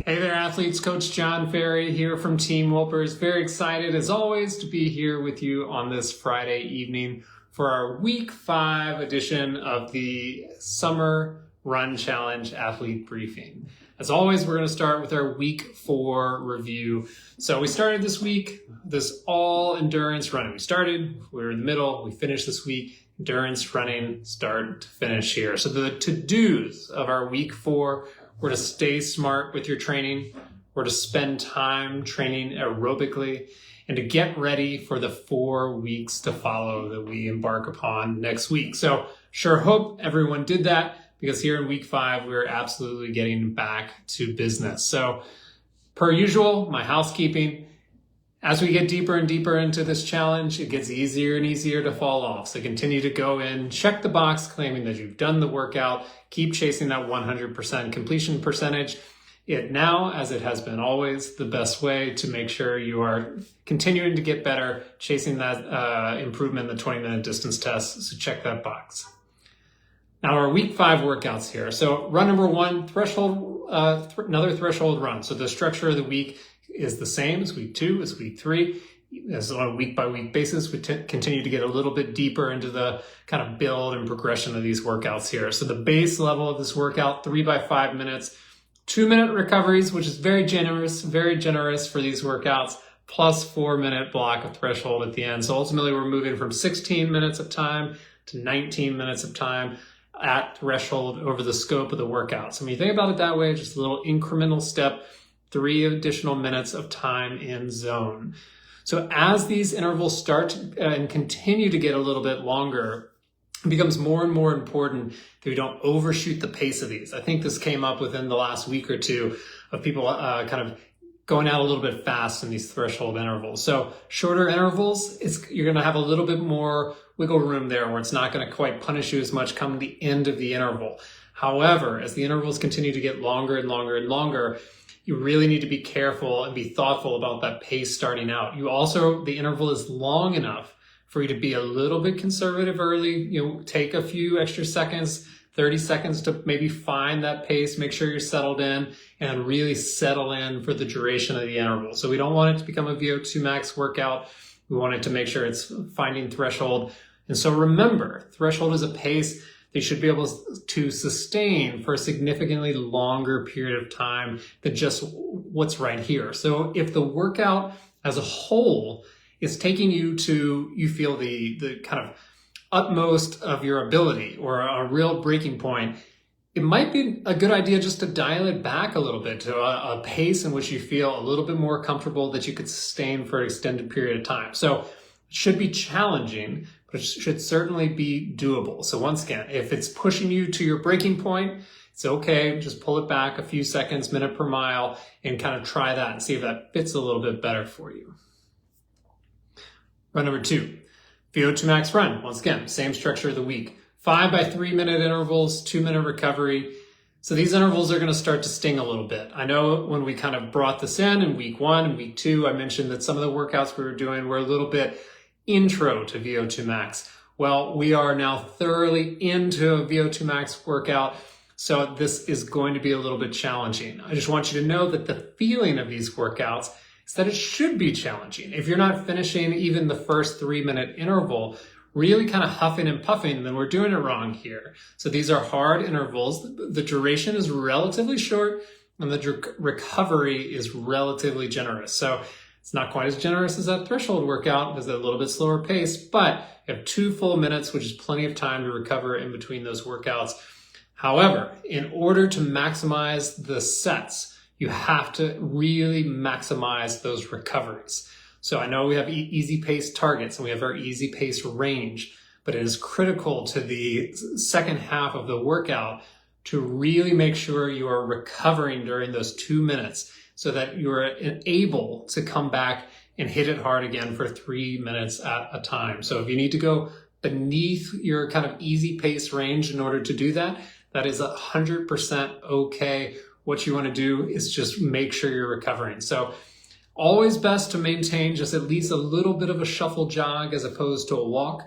Hey there, athletes. Coach John Ferry here from Team Whoppers. Very excited, as always, to be here with you on this Friday evening for our Week 5 edition of the Summer Run Challenge Athlete Briefing. As always, we're going to start with our Week 4 review. So we started this week, this all-endurance running. We were in the middle, we finished this week. Endurance running, start to finish here. So the to-dos of our Week 4 were to stay smart with your training, or to spend time training aerobically, and to get ready for the 4 weeks to follow that we embark upon next week. So sure hope everyone did that, because here in Week 5, we're absolutely getting back to business. So per usual, my housekeeping. As we get deeper and deeper into this challenge, it gets easier and easier to fall off. So continue to go in, check the box claiming that you've done the workout, keep chasing that 100% completion percentage. It now, as it has been always, the best way to make sure you are continuing to get better, chasing that improvement in the 20-minute distance test. So check that box. Now our Week 5 workouts here. So run number 1, threshold, another threshold run. So the structure of the week is the same as Week 2, as Week 3. As on a week-by-week basis, we continue to get a little bit deeper into the kind of build and progression of these workouts here. So the base level of this workout, 3 by 5 minutes, 2-minute recoveries, which is very generous for these workouts, plus 4-minute block of threshold at the end. So ultimately, we're moving from 16 minutes of time to 19 minutes of time at threshold over the scope of the workout. So when you think about it that way, just a little incremental step, 3 additional minutes of time in zone. So as these intervals start and continue to get a little bit longer, it becomes more and more important that we don't overshoot the pace of these. I think this came up within the last week or two of people kind of going out a little bit fast in these threshold intervals. So shorter intervals, you're going to have a little bit more wiggle room there where it's not going to quite punish you as much come the end of the interval. However, as the intervals continue to get longer and longer and longer, you really need to be careful and be thoughtful about that pace starting out. The interval is long enough for you to be a little bit conservative early. Take a few extra seconds, 30 seconds to maybe find that pace, make sure you're settled in, and really settle in for the duration of the interval. So we don't want it to become a VO2 max workout. We want it to make sure it's finding threshold. And so remember, threshold is a pace they should be able to sustain for a significantly longer period of time than just what's right here. So if the workout as a whole is taking you to, you feel the kind of utmost of your ability or a real breaking point, it might be a good idea just to dial it back a little bit to a pace in which you feel a little bit more comfortable that you could sustain for an extended period of time. So it should be challenging, but it should certainly be doable. So once again, if it's pushing you to your breaking point, it's okay. Just pull it back a few seconds, minute per mile, and kind of try that and see if that fits a little bit better for you. Run number 2, VO2 max run. Once again, same structure of the week. 5 by 3 minute intervals, 2-minute recovery. So these intervals are going to start to sting a little bit. I know when we kind of brought this in Week 1 and Week 2, I mentioned that some of the workouts we were doing were a little bit intro to VO2 max. Well, we are now thoroughly into a VO2 max workout, so this is going to be a little bit challenging. I just want you to know that the feeling of these workouts is that it should be challenging. If you're not finishing even the first 3-minute interval, really kind of huffing and puffing, then we're doing it wrong here. So these are hard intervals. The duration is relatively short, and the recovery is relatively generous. So it's not quite as generous as that threshold workout because it's a little bit slower pace, but you have 2 full minutes, which is plenty of time to recover in between those workouts. However, in order to maximize the sets, you have to really maximize those recoveries. So I know we have easy pace targets and we have our easy pace range, but it is critical to the second half of the workout to really make sure you are recovering during those 2 minutes, so that you're able to come back and hit it hard again for 3 minutes at a time. So if you need to go beneath your kind of easy pace range in order to do that, that is 100% okay. What you want to do is just make sure you're recovering. So always best to maintain just at least a little bit of a shuffle jog as opposed to a walk,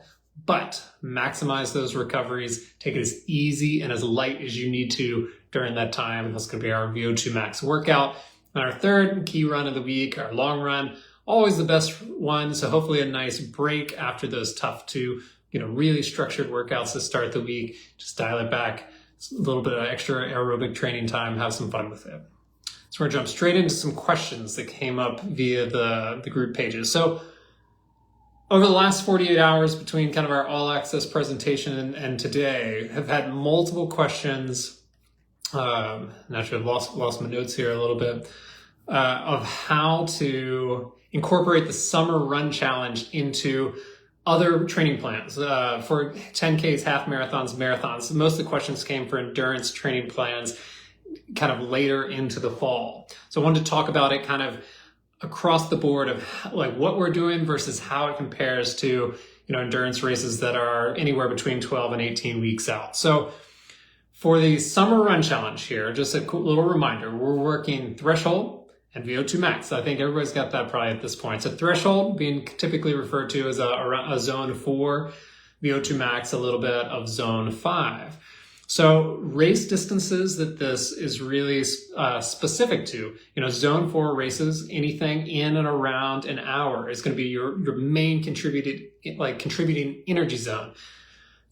but maximize those recoveries. Take it as easy and as light as you need to during that time. That's going to be our VO2 max workout. And our third key run of the week, our long run, always the best one. So hopefully a nice break after those tough two, really structured workouts to start the week. Just dial it back, a little bit of extra aerobic training time, have some fun with it. So we're going to jump straight into some questions that came up via the group pages. So over the last 48 hours between kind of our all access presentation and today, have had multiple questions. Naturally, I've lost my notes here a little bit, of how to incorporate the summer run challenge into other training plans for 10Ks, half marathons, marathons. Most of the questions came for endurance training plans kind of later into the fall. So I wanted to talk about it kind of across the board of like what we're doing versus how it compares to, endurance races that are anywhere between 12 and 18 weeks out. So for the summer run challenge here, just a cool little reminder, we're working threshold and VO2 max. I think everybody's got that probably at this point. So threshold being typically referred to as a zone 4, VO2 max a little bit of zone 5. So race distances that this is really specific to, zone 4 races, anything in and around an hour is going to be your main contributing energy zone.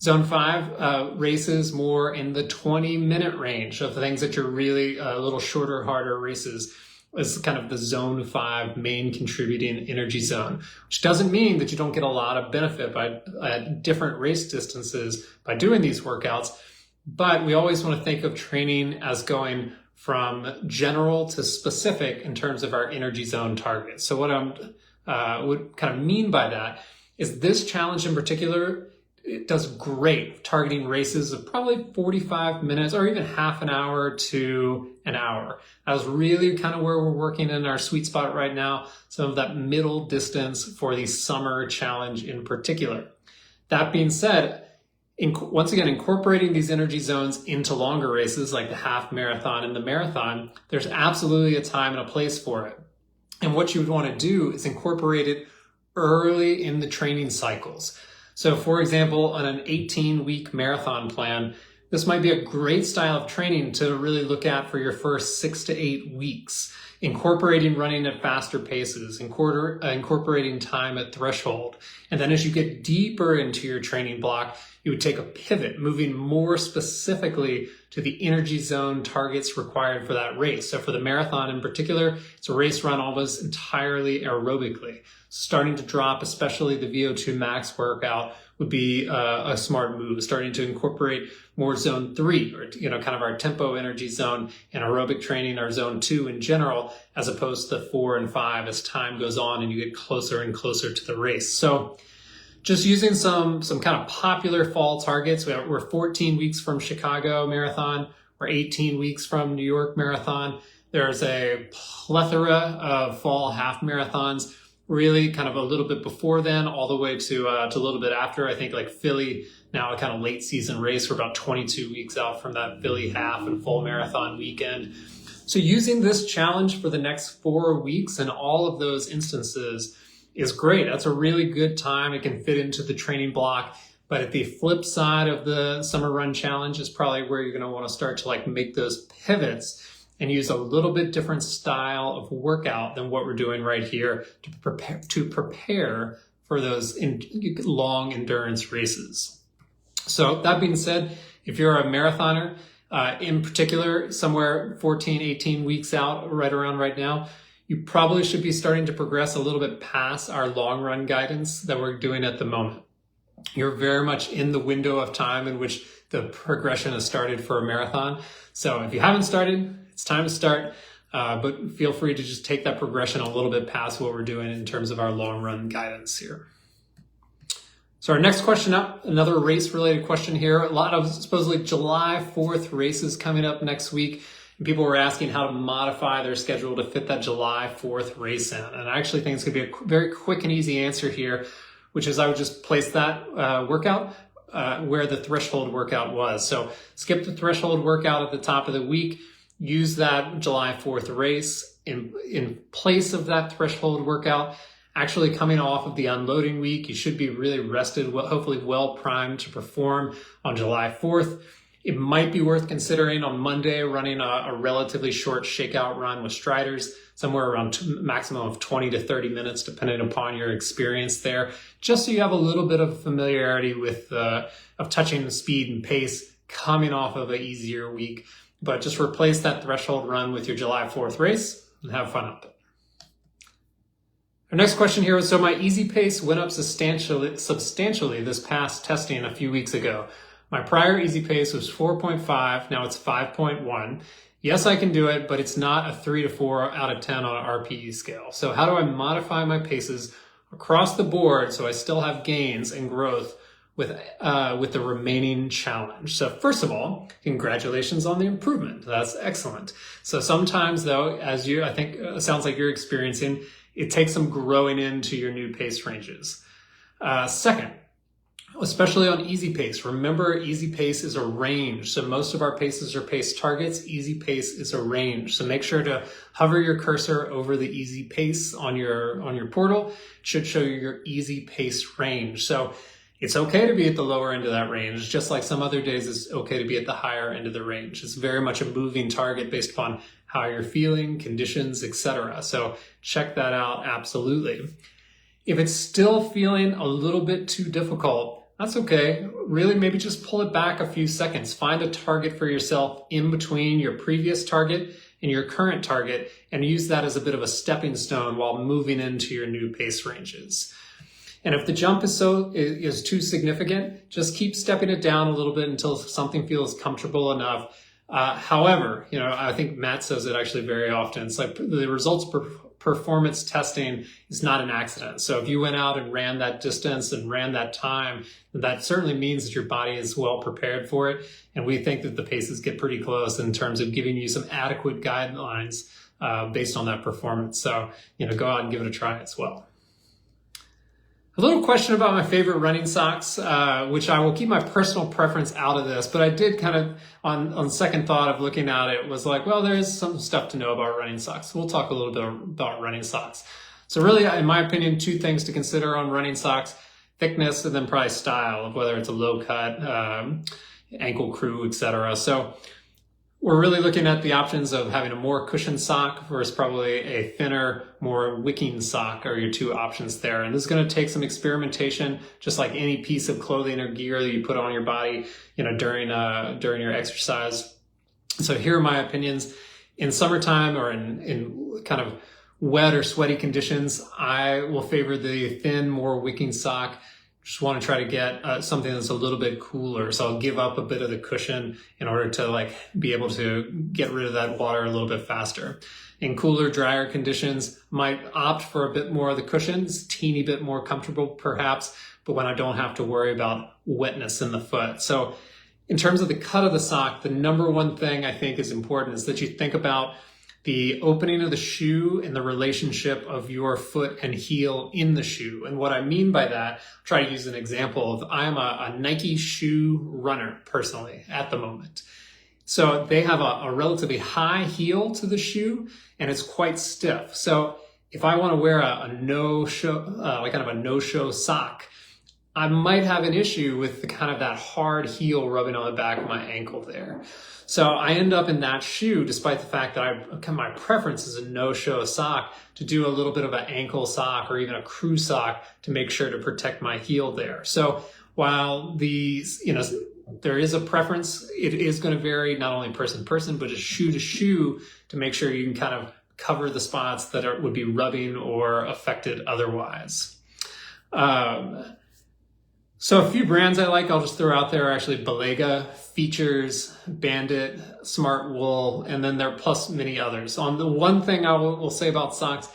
Zone 5 races more in the 20-minute range of things that you're really a little shorter, harder races is kind of the zone 5 main contributing energy zone, which doesn't mean that you don't get a lot of benefit by different race distances by doing these workouts. But we always want to think of training as going from general to specific in terms of our energy zone targets. So what I would kind of mean by that is this challenge in particular, it does great targeting races of probably 45 minutes or even half an hour to an hour. That is really kind of where we're working in our sweet spot right now. Some of that middle distance for the summer challenge in particular. That being said, once again, incorporating these energy zones into longer races like the half marathon and the marathon, there's absolutely a time and a place for it. And what you would want to do is incorporate it early in the training cycles. So for example, on an 18-week marathon plan, this might be a great style of training to really look at for your first 6 to 8 weeks, incorporating running at faster paces, incorporating time at threshold. And then as you get deeper into your training block, you would take a pivot, moving more specifically to the energy zone targets required for that race. So for the marathon in particular, it's a race run almost entirely aerobically. Starting to drop, especially the VO2 max workout, would be a smart move. Starting to incorporate more zone 3, or kind of our tempo energy zone in aerobic training, or zone 2 in general, as opposed to 4 and 5 as time goes on and you get closer and closer to the race. So just using some kind of popular fall targets. We're 14 weeks from Chicago Marathon. We're 18 weeks from New York Marathon. There's a plethora of fall half marathons, really kind of a little bit before then, all the way to a little bit after. I think like Philly, now a kind of late season race. We're about 22 weeks out from that Philly half and full marathon weekend. So using this challenge for the next 4 weeks in all of those instances is great. That's a really good time. It can fit into the training block. But at the flip side of the summer run challenge is probably where you're going to want to start to make those pivots and use a little bit different style of workout than what we're doing right here to prepare for those long endurance races. So that being said, if you're a marathoner, in particular, somewhere 14, 18 weeks out, right around right now, you probably should be starting to progress a little bit past our long run guidance that we're doing at the moment. You're very much in the window of time in which the progression has started for a marathon. So if you haven't started, it's time to start, but feel free to just take that progression a little bit past what we're doing in terms of our long run guidance here. So our next question up, another race related question here. A lot of supposedly July 4th races coming up next week. And people were asking how to modify their schedule to fit that July 4th race in. And I actually think it's going to be a very quick and easy answer here, which is I would just place that workout where the threshold workout was. So skip the threshold workout at the top of the week, use that July 4th race in place of that threshold workout. Actually coming off of the unloading week, you should be really rested, hopefully well primed to perform on July 4th. It might be worth considering on Monday running a relatively short shakeout run with Striders, somewhere around maximum of 20 to 30 minutes, depending upon your experience there, just so you have a little bit of familiarity with of touching the speed and pace coming off of an easier week. But just replace that threshold run with your July 4th race and have fun out there. Our next question here was, so my easy pace went up substantially this past testing a few weeks ago. My prior easy pace was 4.5, now it's 5.1. Yes, I can do it, but it's not a 3 to 4 out of 10 on an RPE scale. So how do I modify my paces across the board so I still have gains and growth with the remaining challenge? So first of all, congratulations on the improvement. That's excellent. So sometimes though, as I think sounds like you're experiencing, it takes some growing into your new pace ranges. Second, especially on easy pace, remember easy pace is a range. So most of our paces are pace targets. Easy pace is a range. So make sure to hover your cursor over the easy pace on your portal. It should show you your easy pace range. So it's okay to be at the lower end of that range, just like some other days it's okay to be at the higher end of the range. It's very much a moving target based upon how you're feeling, conditions, etc. So check that out, absolutely. If it's still feeling a little bit too difficult, that's okay. Really, maybe just pull it back a few seconds. Find a target for yourself in between your previous target and your current target and use that as a bit of a stepping stone while moving into your new pace ranges. And if the jump is too significant, just keep stepping it down a little bit until something feels comfortable enough. However, I think Matt says it actually very often. It's like the results performance testing is not an accident. So if you went out and ran that distance and ran that time, that certainly means that your body is well prepared for it. And we think that the paces get pretty close in terms of giving you some adequate guidelines based on that performance. So, go out and give it a try as well. A little question about my favorite running socks, which I will keep my personal preference out of this, but I did kind of, on second thought of looking at it, was like, well, there is some stuff to know about running socks. We'll talk a little bit about running socks. So really, in my opinion, two things to consider on running socks: thickness and then probably style, of whether it's a low cut, ankle crew, etc. So we're really looking at the options of having a more cushioned sock versus probably a thinner, more wicking sock are your two options there. And this is going to take some experimentation, just like any piece of clothing or gear that you put on your body, during your exercise. So here are my opinions. In summertime or in kind of wet or sweaty conditions, I will favor the thin, more wicking sock. Just want to try to get something that's a little bit cooler. So I'll give up a bit of the cushion in order to be able to get rid of that water a little bit faster. In cooler, drier conditions, might opt for a bit more of the cushions, teeny bit more comfortable perhaps, but when I don't have to worry about wetness in the foot. So in terms of the cut of the sock, the number one thing I think is important is that you think about the opening of the shoe and the relationship of your foot and heel in the shoe. And what I mean by that, I'll try to use an example of, I'm a Nike shoe runner personally at the moment. So they have a relatively high heel to the shoe and it's quite stiff. So if I want to wear a no-show, kind of a no-show sock, I might have an issue with the kind of that hard heel rubbing on the back of my ankle there. So I end up in that shoe, despite the fact that my preference is a no-show sock, to do a little bit of an ankle sock or even a crew sock to make sure to protect my heel there. So while there is a preference, it is going to vary not only person to person, but just shoe to shoe to make sure you can kind of cover the spots that would be rubbing or affected otherwise. So a few brands I like, I'll just throw out there, actually Balega, Features, Bandit, Smart Wool, and then there are plus many others. On the one thing I will say about socks,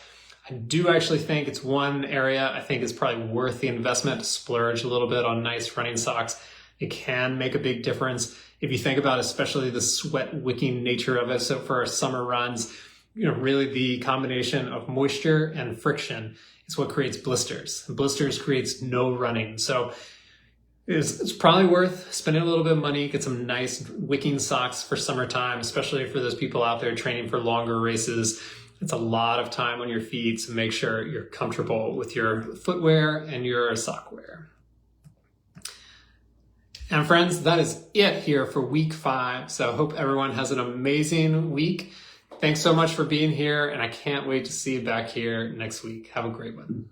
I do actually think it's one area I think is probably worth the investment to splurge a little bit on nice running socks. It can make a big difference if you think about especially the sweat wicking nature of it. So for our summer runs, really the combination of moisture and friction is what creates blisters. And blisters creates no running. So it's probably worth spending a little bit of money, get some nice wicking socks for summertime, especially for those people out there training for longer races. It's a lot of time on your feet, so make sure you're comfortable with your footwear and your sock wear. And friends, that is it here for week 5. So I hope everyone has an amazing week. Thanks so much for being here, and I can't wait to see you back here next week. Have a great one.